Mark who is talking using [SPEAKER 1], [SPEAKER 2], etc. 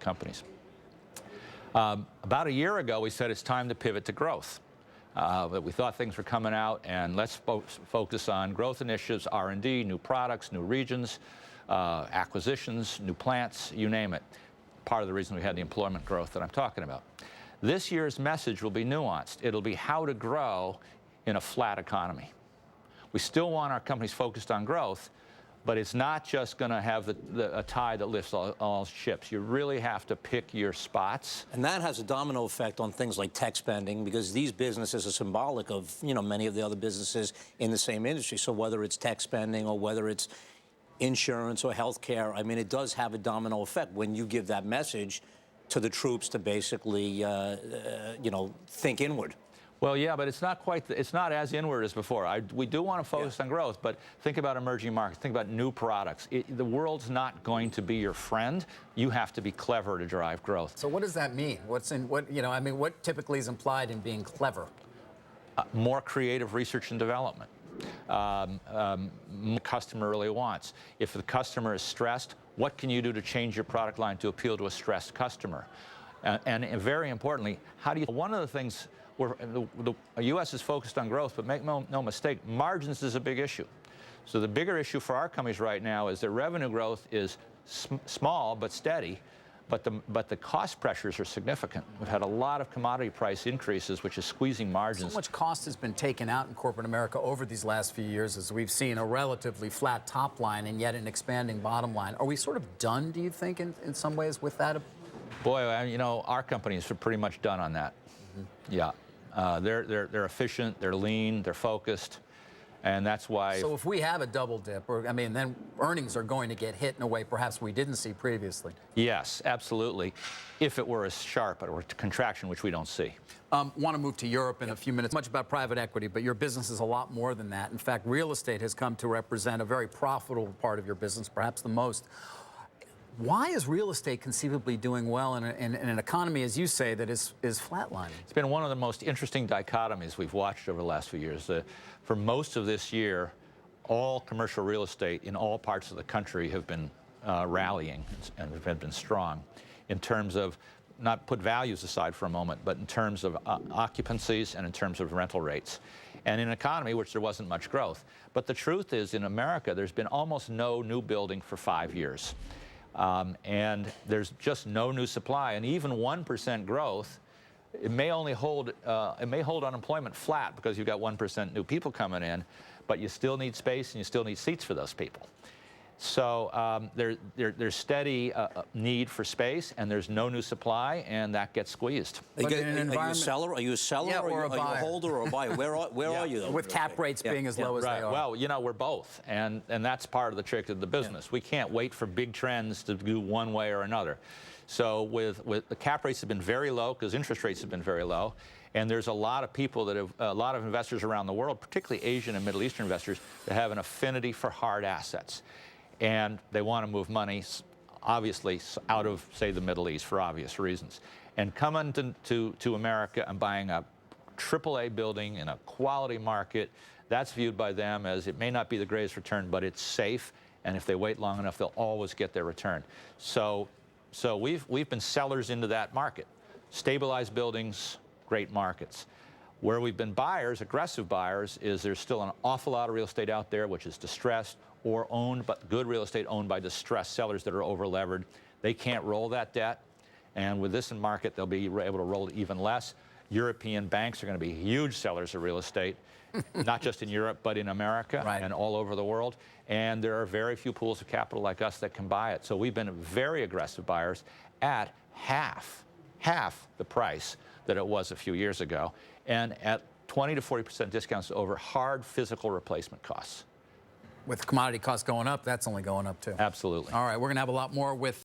[SPEAKER 1] companies. About a year ago, we said it's time to pivot to growth. That we thought things were coming out, and let's focus on growth initiatives, R&D, new products, new regions, acquisitions, new plants, you name it. Part of the reason we had the employment growth that I'm talking about. This year's message will be nuanced. It'll be how to grow in a flat economy. We still want our companies focused on growth, but it's not just going to have a tide that lifts all ships. You really have to pick your spots.
[SPEAKER 2] And that has a domino effect on things like tech spending, because these businesses are symbolic of, many of the other businesses in the same industry. So whether it's tech spending or whether it's insurance or healthcare, I mean, it does have a domino effect when you give that message to the troops to basically, think inward.
[SPEAKER 1] Well, yeah, but it's not quite, it's not as inward as before. We do want to focus on growth, but think about emerging markets, think about new products. The world's not going to be your friend. You have to be clever to drive growth.
[SPEAKER 3] So what does that mean? What typically is implied in being clever?
[SPEAKER 1] More creative research and development. The customer really wants. If the customer is stressed, what can you do to change your product line to appeal to a stressed customer? And very importantly, one of the things, the U.S. is focused on growth, but make no mistake, margins is a big issue. So the bigger issue for our companies right now is that revenue growth is small but steady, but the cost pressures are significant. We've had a lot of commodity price increases, which is squeezing margins.
[SPEAKER 3] So much cost has been taken out in corporate America over these last few years, as we've seen a relatively flat top line and yet an expanding bottom line. Are we sort of done, do you think, in some ways with that?
[SPEAKER 1] Boy, our companies are pretty much done on that. Mm-hmm. Yeah. They're efficient, they're lean, they're focused, and that's why.
[SPEAKER 3] So if we have a double dip, then earnings are going to get hit in a way perhaps we didn't see previously.
[SPEAKER 1] Yes, absolutely. If it were as sharp or contraction, which we don't see.
[SPEAKER 3] Want to move to Europe in a few minutes. Much about private equity, but your business is a lot more than that. In fact, real estate has come to represent a very profitable part of your business, perhaps the most. Why is real estate conceivably doing well in an economy, as you say, that is flatlining?
[SPEAKER 1] It's been one of the most interesting dichotomies we've watched over the last few years. For most of this year, all commercial real estate in all parts of the country have been rallying and have been strong in terms of, not put values aside for a moment, but in terms of occupancies and in terms of rental rates. And in an economy which there wasn't much growth. But the truth is, in America, there's been almost no new building for 5 years. And there's just no new supply, and even 1% growth, it may only hold unemployment flat because you've got 1% new people coming in, but you still need space and you still need seats for those people. So there's steady need for space, and there's no new supply, and that gets squeezed.
[SPEAKER 2] Are you a seller? Are you a seller?
[SPEAKER 3] Yeah,
[SPEAKER 2] or
[SPEAKER 3] a buyer?
[SPEAKER 2] Are you a holder or a buyer? Where are you? Though?
[SPEAKER 3] With cap rates being as low as they are.
[SPEAKER 1] Well, we're both, and that's part of the trick of the business. Yeah. We can't wait for big trends to do one way or another. So with the cap rates have been very low because interest rates have been very low. And there's a lot of people that have, a lot of investors around the world, particularly Asian and Middle Eastern investors, that have an affinity for hard assets. And they want to move money, obviously, out of, say, the Middle East for obvious reasons. And coming to America and buying a AAA building in a quality market, that's viewed by them as it may not be the greatest return, but it's safe. And if they wait long enough, they'll always get their return. So we've been sellers into that market. Stabilized buildings, great markets. Where we've been buyers, aggressive buyers, is there's still an awful lot of real estate out there which is distressed or owned, but good real estate owned by distressed sellers that are over-levered. They can't roll that debt, and with this market, they'll be able to roll it even less. European banks are going to be huge sellers of real estate, not just in Europe, but in America and all over the world. And there are very few pools of capital like us that can buy it. So we've been very aggressive buyers at half the price that it was a few years ago, and at 20 to 40% discounts over hard physical replacement costs.
[SPEAKER 3] With commodity costs going up, that's only going up too.
[SPEAKER 1] Absolutely.
[SPEAKER 3] All right, we're going to have a lot more with